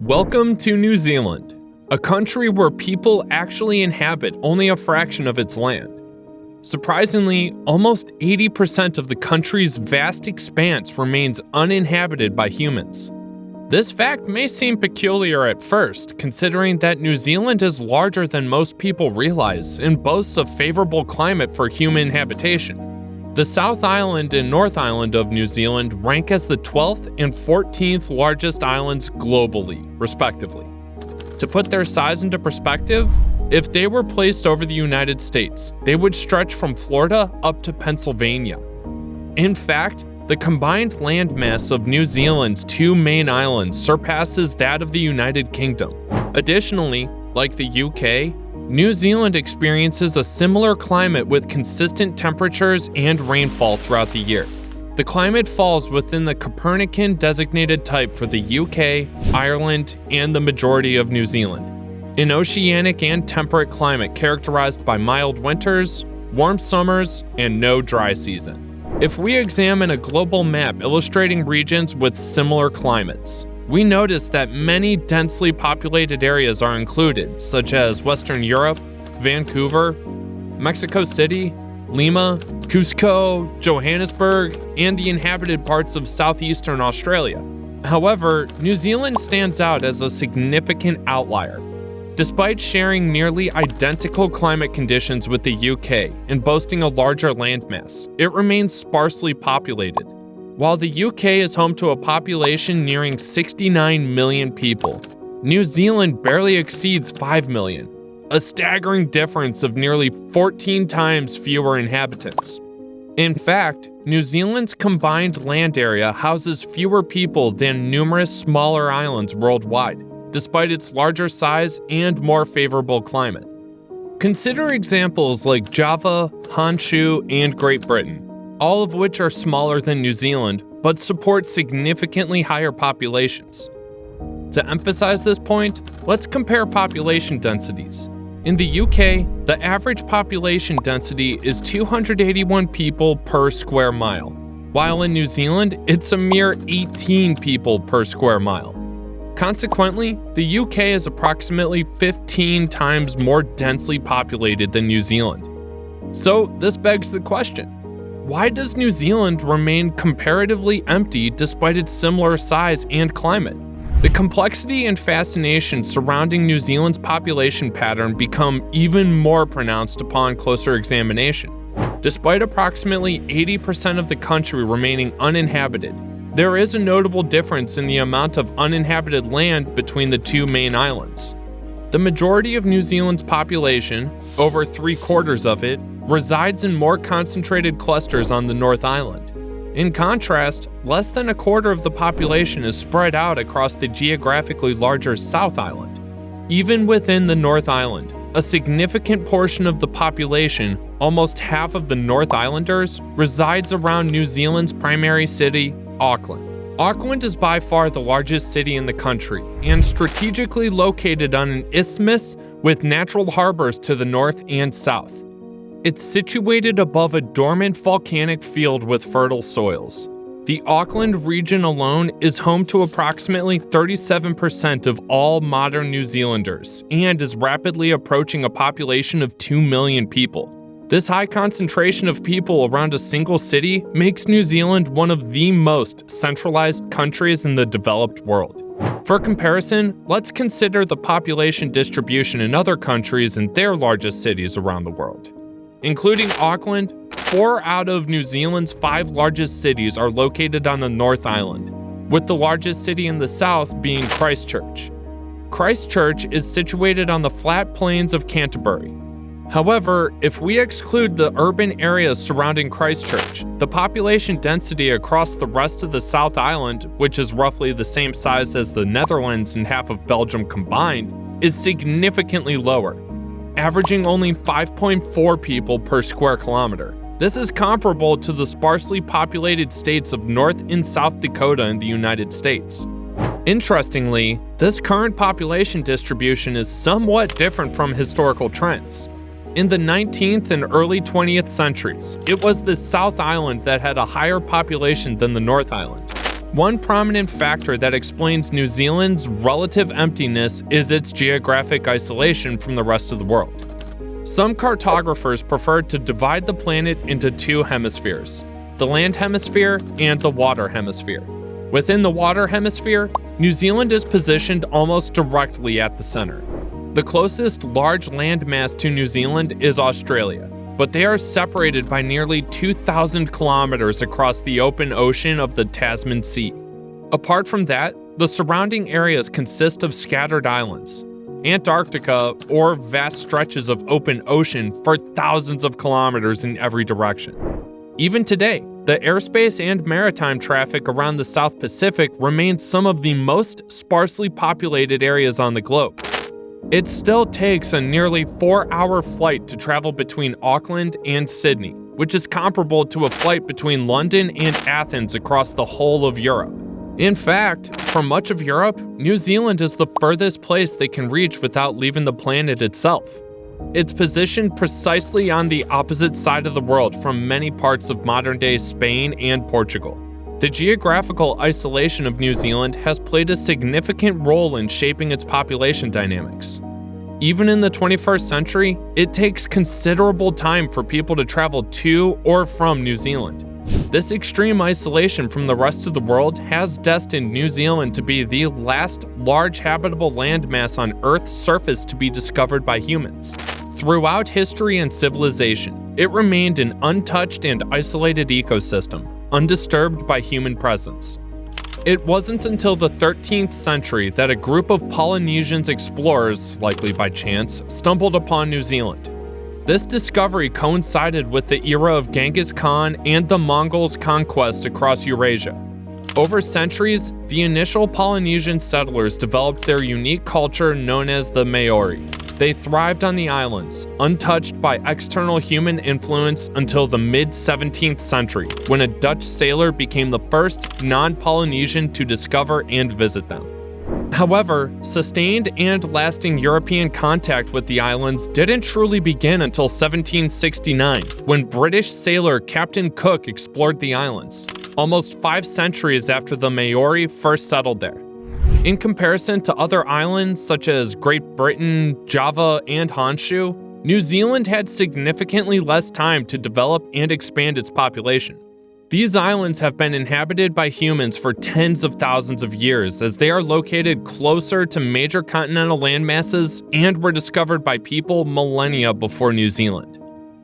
Welcome to New Zealand, a country where people actually inhabit only a fraction of its land. Surprisingly, almost 80% of the country's vast expanse remains uninhabited by humans. This fact may seem peculiar at first, considering that New Zealand is larger than most people realize and boasts a favorable climate for human habitation. The South Island and North Island of New Zealand rank as the 12th and 14th largest islands globally, respectively. To put their size into perspective, if they were placed over the United States, they would stretch from Florida up to Pennsylvania. In fact, the combined landmass of New Zealand's two main islands surpasses that of the United Kingdom. Additionally, like the UK, New Zealand experiences a similar climate with consistent temperatures and rainfall throughout the year. The climate falls within the Copernican designated type for the UK, Ireland, and the majority of New Zealand. An oceanic and temperate climate characterized by mild winters, warm summers, and no dry season. If we examine a global map illustrating regions with similar climates, we notice that many densely populated areas are included, such as Western Europe, Vancouver, Mexico City, Lima, Cusco, Johannesburg, and the inhabited parts of southeastern Australia. However, New Zealand stands out as a significant outlier. Despite sharing nearly identical climate conditions with the UK and boasting a larger landmass, it remains sparsely populated. While the UK is home to a population nearing 69 million people, New Zealand barely exceeds 5 million, a staggering difference of nearly 14 times fewer inhabitants. In fact, New Zealand's combined land area houses fewer people than numerous smaller islands worldwide, despite its larger size and more favorable climate. Consider examples like Java, Honshu, and Great Britain, all of which are smaller than New Zealand, but support significantly higher populations. To emphasize this point, let's compare population densities. In the UK, the average population density is 281 people per square mile, while in New Zealand, it's a mere 18 people per square mile. Consequently, the UK is approximately 15 times more densely populated than New Zealand. So this begs the question, why does New Zealand remain comparatively empty despite its similar size and climate? The complexity and fascination surrounding New Zealand's population pattern become even more pronounced upon closer examination. Despite approximately 80% of the country remaining uninhabited, there is a notable difference in the amount of uninhabited land between the two main islands. The majority of New Zealand's population, over 3/4 of it, resides in more concentrated clusters on the North Island. In contrast, less than 1/4 of the population is spread out across the geographically larger South Island. Even within the North Island, a significant portion of the population, almost half of the North Islanders, resides around New Zealand's primary city, Auckland. Auckland is by far the largest city in the country and strategically located on an isthmus with natural harbors to the north and south. It's situated above a dormant volcanic field with fertile soils. The Auckland region alone is home to approximately 37% of all modern New Zealanders and is rapidly approaching a population of 2 million people. This high concentration of people around a single city makes New Zealand one of the most centralized countries in the developed world. For comparison, let's consider the population distribution in other countries and their largest cities around the world. Including Auckland, 4 out of New Zealand's 5 largest cities are located on the North Island, with the largest city in the south being Christchurch. Christchurch is situated on the flat plains of Canterbury. However, if we exclude the urban areas surrounding Christchurch, the population density across the rest of the South Island, which is roughly the same size as the Netherlands and half of Belgium combined, is significantly lower, averaging only 5.4 people per square kilometer. This is comparable to the sparsely populated states of North and South Dakota in the United States. Interestingly, this current population distribution is somewhat different from historical trends. In the 19th and early 20th centuries, it was the South Island that had a higher population than the North Island. One prominent factor that explains New Zealand's relative emptiness is its geographic isolation from the rest of the world. Some cartographers prefer to divide the planet into two hemispheres, the land hemisphere and the water hemisphere. Within the water hemisphere, New Zealand is positioned almost directly at the center. The closest large landmass to New Zealand is Australia, but they are separated by nearly 2,000 kilometers across the open ocean of the Tasman Sea. Apart from that, the surrounding areas consist of scattered islands, Antarctica, or vast stretches of open ocean for thousands of kilometers in every direction. Even today, the airspace and maritime traffic around the South Pacific remains some of the most sparsely populated areas on the globe. It still takes a nearly 4-hour flight to travel between Auckland and Sydney, which is comparable to a flight between London and Athens across the whole of Europe. In fact, for much of Europe, New Zealand is the furthest place they can reach without leaving the planet itself. It's positioned precisely on the opposite side of the world from many parts of modern-day Spain and Portugal. The geographical isolation of New Zealand has played a significant role in shaping its population dynamics. Even in the 21st century, it takes considerable time for people to travel to or from New Zealand. This extreme isolation from the rest of the world has destined New Zealand to be the last large habitable landmass on Earth's surface to be discovered by humans. Throughout history and civilization, it remained an untouched and isolated ecosystem, undisturbed by human presence. It wasn't until the 13th century that a group of Polynesian explorers, likely by chance, stumbled upon New Zealand. This discovery coincided with the era of Genghis Khan and the Mongols' conquest across Eurasia. Over centuries, the initial Polynesian settlers developed their unique culture known as the Maori. They thrived on the islands, untouched by external human influence until the mid-17th century, when a Dutch sailor became the first non-Polynesian to discover and visit them. However, sustained and lasting European contact with the islands didn't truly begin until 1769, when British sailor Captain Cook explored the islands, almost 5 centuries after the Maori first settled there. In comparison to other islands such as Great Britain, Java, and Honshu, New Zealand had significantly less time to develop and expand its population. These islands have been inhabited by humans for tens of thousands of years, as they are located closer to major continental landmasses and were discovered by people millennia before New Zealand.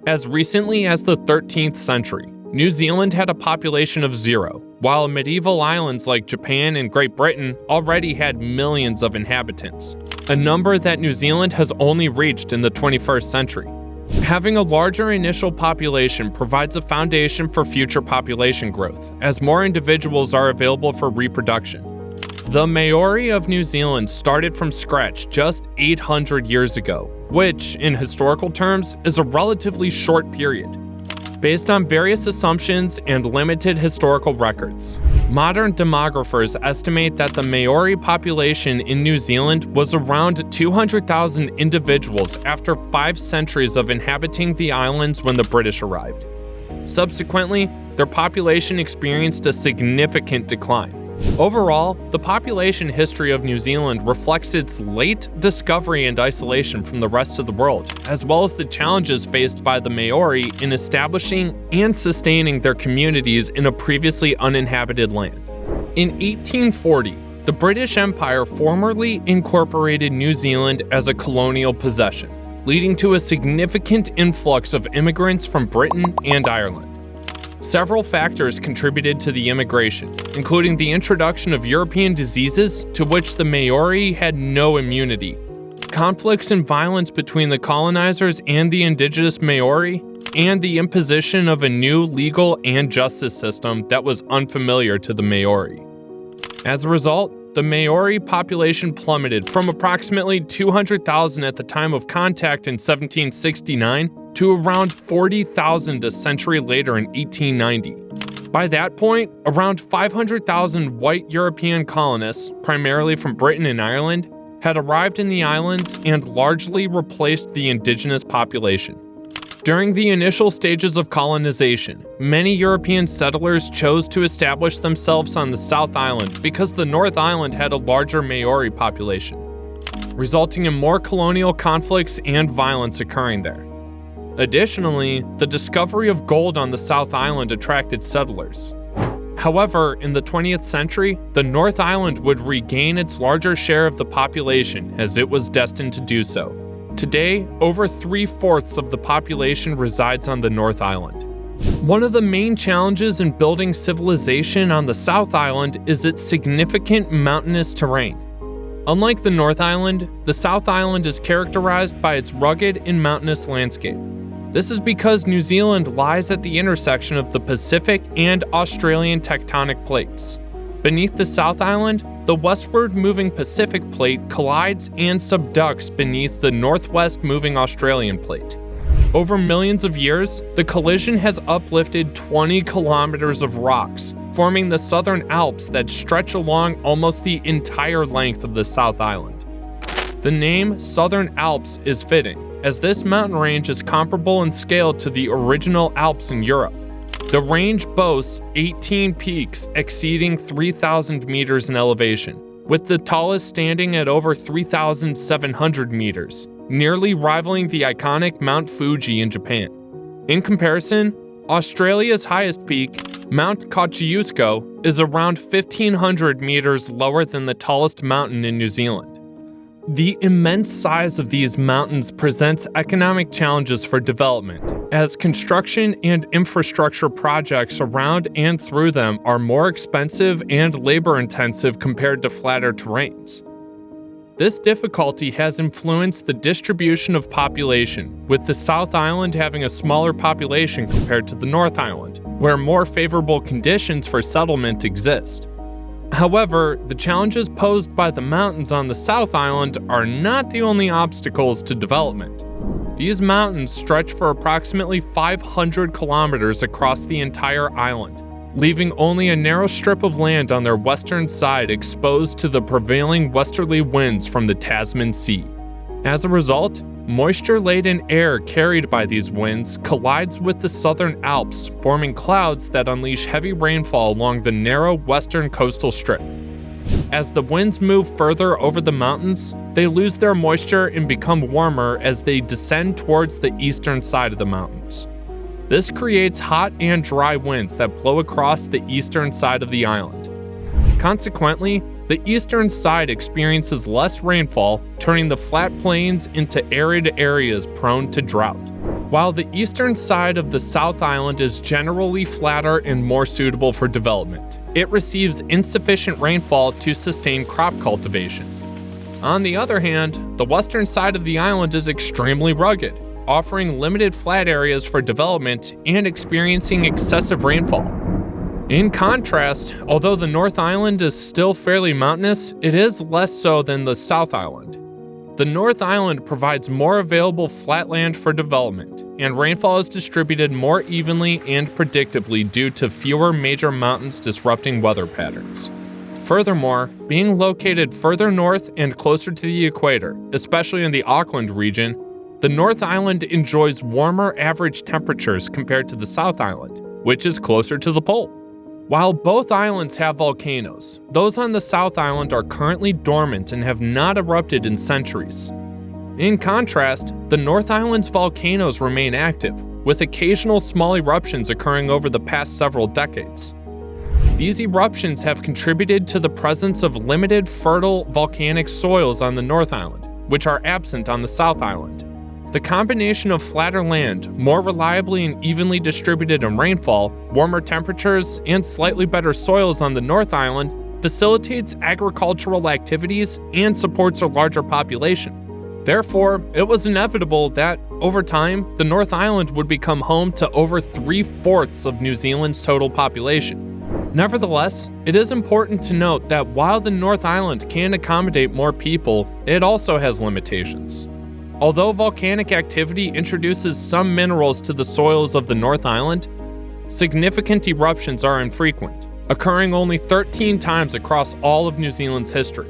As recently as the 13th century, New Zealand had a population of 0, while medieval islands like Japan and Great Britain already had millions of inhabitants, a number that New Zealand has only reached in the 21st century. Having a larger initial population provides a foundation for future population growth, as more individuals are available for reproduction. The Maori of New Zealand started from scratch just 800 years ago, which, in historical terms, is a relatively short period. Based on various assumptions and limited historical records, modern demographers estimate that the Maori population in New Zealand was around 200,000 individuals after 5 centuries of inhabiting the islands when the British arrived. Subsequently, their population experienced a significant decline. Overall, the population history of New Zealand reflects its late discovery and isolation from the rest of the world, as well as the challenges faced by the Maori in establishing and sustaining their communities in a previously uninhabited land. In 1840, the British Empire formally incorporated New Zealand as a colonial possession, leading to a significant influx of immigrants from Britain and Ireland. Several factors contributed to the immigration, including the introduction of European diseases to which the Maori had no immunity, conflicts and violence between the colonizers and the indigenous Maori, and the imposition of a new legal and justice system that was unfamiliar to the Maori. As a result, the Maori population plummeted from approximately 200,000 at the time of contact in 1769 to around 40,000 a century later in 1890. By that point, around 500,000 white European colonists, primarily from Britain and Ireland, had arrived in the islands and largely replaced the indigenous population. During the initial stages of colonization, many European settlers chose to establish themselves on the South Island because the North Island had a larger Maori population, resulting in more colonial conflicts and violence occurring there. Additionally, the discovery of gold on the South Island attracted settlers. However, in the 20th century, the North Island would regain its larger share of the population as it was destined to do so. Today, over 3/4 of the population resides on the North Island. One of the main challenges in building civilization on the South Island is its significant mountainous terrain. Unlike the North Island, the South Island is characterized by its rugged and mountainous landscape. This is because New Zealand lies at the intersection of the Pacific and Australian tectonic plates. Beneath the South Island, the westward moving Pacific plate collides and subducts beneath the northwest moving Australian plate. Over millions of years, the collision has uplifted 20 kilometers of rocks, forming the Southern Alps that stretch along almost the entire length of the South Island. The name Southern Alps is fitting, as this mountain range is comparable in scale to the original Alps in Europe. The range boasts 18 peaks exceeding 3,000 meters in elevation, with the tallest standing at over 3,700 meters, nearly rivaling the iconic Mount Fuji in Japan. In comparison, Australia's highest peak, Mount Kosciuszko, is around 1,500 meters lower than the tallest mountain in New Zealand. The immense size of these mountains presents economic challenges for development, as construction and infrastructure projects around and through them are more expensive and labor-intensive compared to flatter terrains. This difficulty has influenced the distribution of population, with the South Island having a smaller population compared to the North Island, where more favorable conditions for settlement exist. However, the challenges posed by the mountains on the South Island are not the only obstacles to development. These mountains stretch for approximately 500 kilometers across the entire island, leaving only a narrow strip of land on their western side exposed to the prevailing westerly winds from the Tasman Sea. As a result, moisture-laden air carried by these winds collides with the Southern Alps, forming clouds that unleash heavy rainfall along the narrow western coastal strip. As the winds move further over the mountains, they lose their moisture and become warmer as they descend towards the eastern side of the mountains. This creates hot and dry winds that blow across the eastern side of the island. Consequently, the eastern side experiences less rainfall, turning the flat plains into arid areas prone to drought. While the eastern side of the South Island is generally flatter and more suitable for development, it receives insufficient rainfall to sustain crop cultivation. On the other hand, the western side of the island is extremely rugged, offering limited flat areas for development and experiencing excessive rainfall. In contrast, although the North Island is still fairly mountainous, it is less so than the South Island. The North Island provides more available flat land for development, and rainfall is distributed more evenly and predictably due to fewer major mountains disrupting weather patterns. Furthermore, being located further north and closer to the equator, especially in the Auckland region, the North Island enjoys warmer average temperatures compared to the South Island, which is closer to the pole. While both islands have volcanoes, those on the South Island are currently dormant and have not erupted in centuries. In contrast, the North Island's volcanoes remain active, with occasional small eruptions occurring over the past several decades. These eruptions have contributed to the presence of limited fertile volcanic soils on the North Island, which are absent on the South Island. The combination of flatter land, more reliably and evenly distributed in rainfall, warmer temperatures, and slightly better soils on the North Island facilitates agricultural activities and supports a larger population. Therefore, it was inevitable that, over time, the North Island would become home to over 3/4 of New Zealand's total population. Nevertheless, it is important to note that while the North Island can accommodate more people, it also has limitations. Although volcanic activity introduces some minerals to the soils of the North Island, significant eruptions are infrequent, occurring only 13 times across all of New Zealand's history.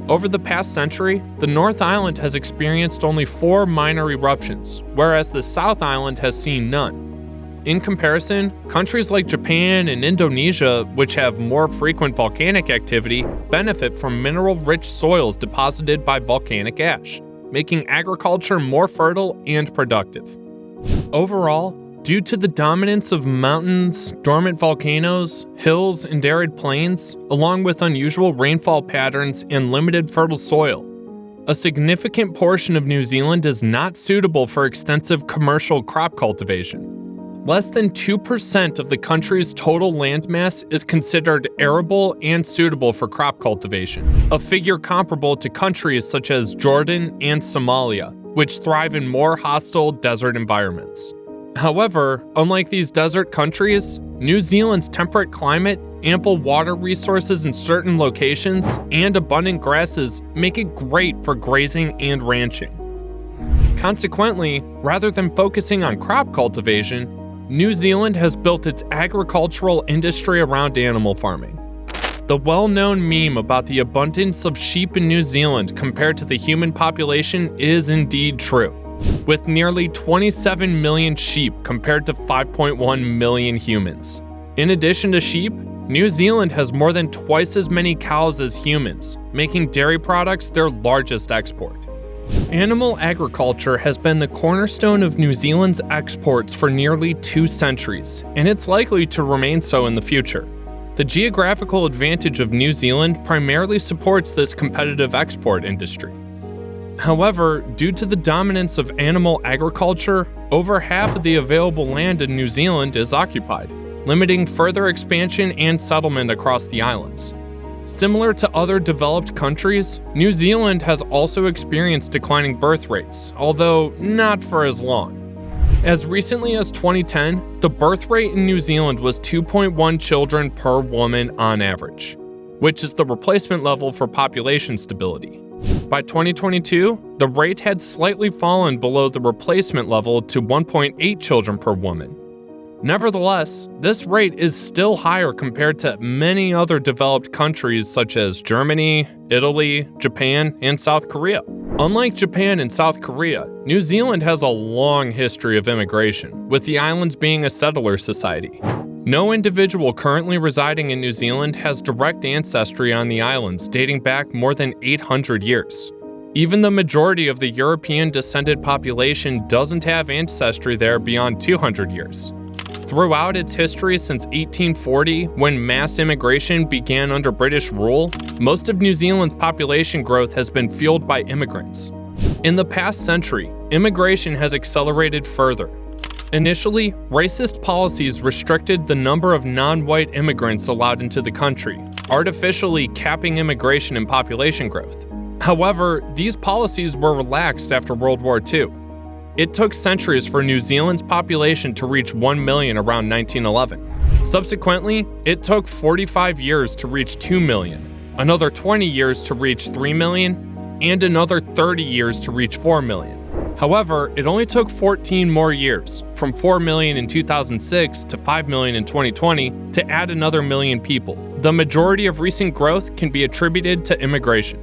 Over the past century, the North Island has experienced only 4 minor eruptions, whereas the South Island has seen none. In comparison, countries like Japan and Indonesia, which have more frequent volcanic activity, benefit from mineral-rich soils deposited by volcanic ash, making agriculture more fertile and productive. Overall, due to the dominance of mountains, dormant volcanoes, hills, and arid plains, along with unusual rainfall patterns and limited fertile soil, a significant portion of New Zealand is not suitable for extensive commercial crop cultivation. Less than 2% of the country's total landmass is considered arable and suitable for crop cultivation, a figure comparable to countries such as Jordan and Somalia, which thrive in more hostile desert environments. However, unlike these desert countries, New Zealand's temperate climate, ample water resources in certain locations, and abundant grasses make it great for grazing and ranching. Consequently, rather than focusing on crop cultivation, New Zealand has built its agricultural industry around animal farming. The well-known meme about the abundance of sheep in New Zealand compared to the human population is indeed true, with nearly 27 million sheep compared to 5.1 million humans. In addition to sheep, New Zealand has more than twice as many cows as humans, making dairy products their largest export. Animal agriculture has been the cornerstone of New Zealand's exports for nearly 2 centuries, and it's likely to remain so in the future. The geographical advantage of New Zealand primarily supports this competitive export industry. However, due to the dominance of animal agriculture, over half of the available land in New Zealand is occupied, limiting further expansion and settlement across the islands. Similar to other developed countries, New Zealand has also experienced declining birth rates, although not for as long. As recently as 2010, the birth rate in New Zealand was 2.1 children per woman on average, which is the replacement level for population stability. By 2022, the rate had slightly fallen below the replacement level to 1.8 children per woman. Nevertheless, this rate is still higher compared to many other developed countries such as Germany, Italy, Japan, and South Korea. Unlike Japan and South Korea, New Zealand has a long history of immigration, with the islands being a settler society. No individual currently residing in New Zealand has direct ancestry on the islands dating back more than 800 years. Even the majority of the European-descended population doesn't have ancestry there beyond 200 years. Throughout its history since 1840, when mass immigration began under British rule, most of New Zealand's population growth has been fueled by immigrants. In the past century, immigration has accelerated further. Initially, racist policies restricted the number of non-white immigrants allowed into the country, artificially capping immigration and population growth. However, these policies were relaxed after World War II. It took centuries for New Zealand's population to reach 1 million around 1911. Subsequently, it took 45 years to reach 2 million, another 20 years to reach 3 million, and another 30 years to reach 4 million. However, it only took 14 more years, from 4 million in 2006 to 5 million in 2020, to add another million people. The majority of recent growth can be attributed to immigration.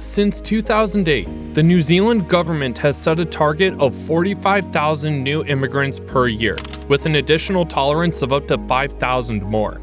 Since 2008, the New Zealand government has set a target of 45,000 new immigrants per year, with an additional tolerance of up to 5,000 more.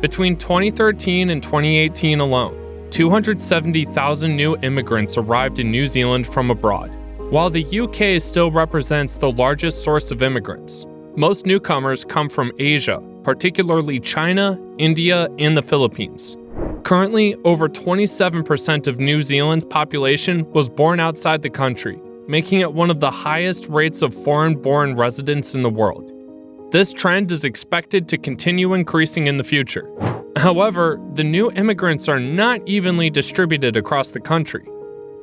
Between 2013 and 2018 alone, 270,000 new immigrants arrived in New Zealand from abroad. While the UK still represents the largest source of immigrants, most newcomers come from Asia, particularly China, India, and the Philippines. Currently, over 27% of New Zealand's population was born outside the country, making it one of the highest rates of foreign-born residents in the world. This trend is expected to continue increasing in the future. However, the new immigrants are not evenly distributed across the country.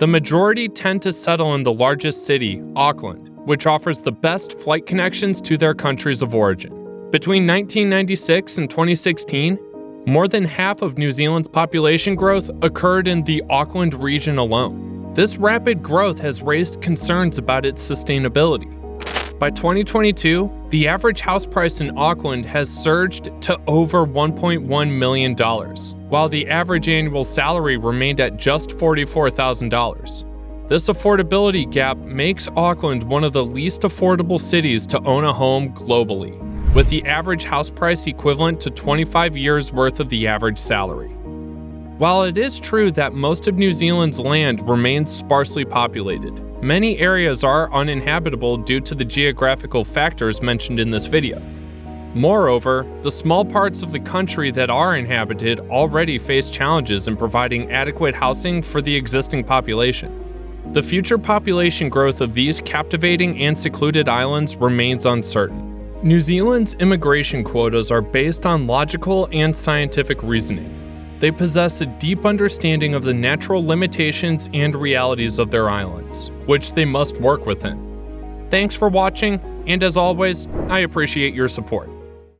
The majority tend to settle in the largest city, Auckland, which offers the best flight connections to their countries of origin. Between 1996 and 2016, more than half of New Zealand's population growth occurred in the Auckland region alone. This rapid growth has raised concerns about its sustainability. By 2022, The average house price in Auckland has surged to over $1.1 million, while the average annual salary remained at just $44,000. This affordability gap makes Auckland one of the least affordable cities to own a home globally, with the average house price equivalent to 25 years' worth of the average salary. While it is true that most of New Zealand's land remains sparsely populated, many areas are uninhabitable due to the geographical factors mentioned in this video. Moreover, the small parts of the country that are inhabited already face challenges in providing adequate housing for the existing population. The future population growth of these captivating and secluded islands remains uncertain. New Zealand's immigration quotas are based on logical and scientific reasoning. They possess a deep understanding of the natural limitations and realities of their islands, which they must work within. Thanks for watching, and as always, I appreciate your support.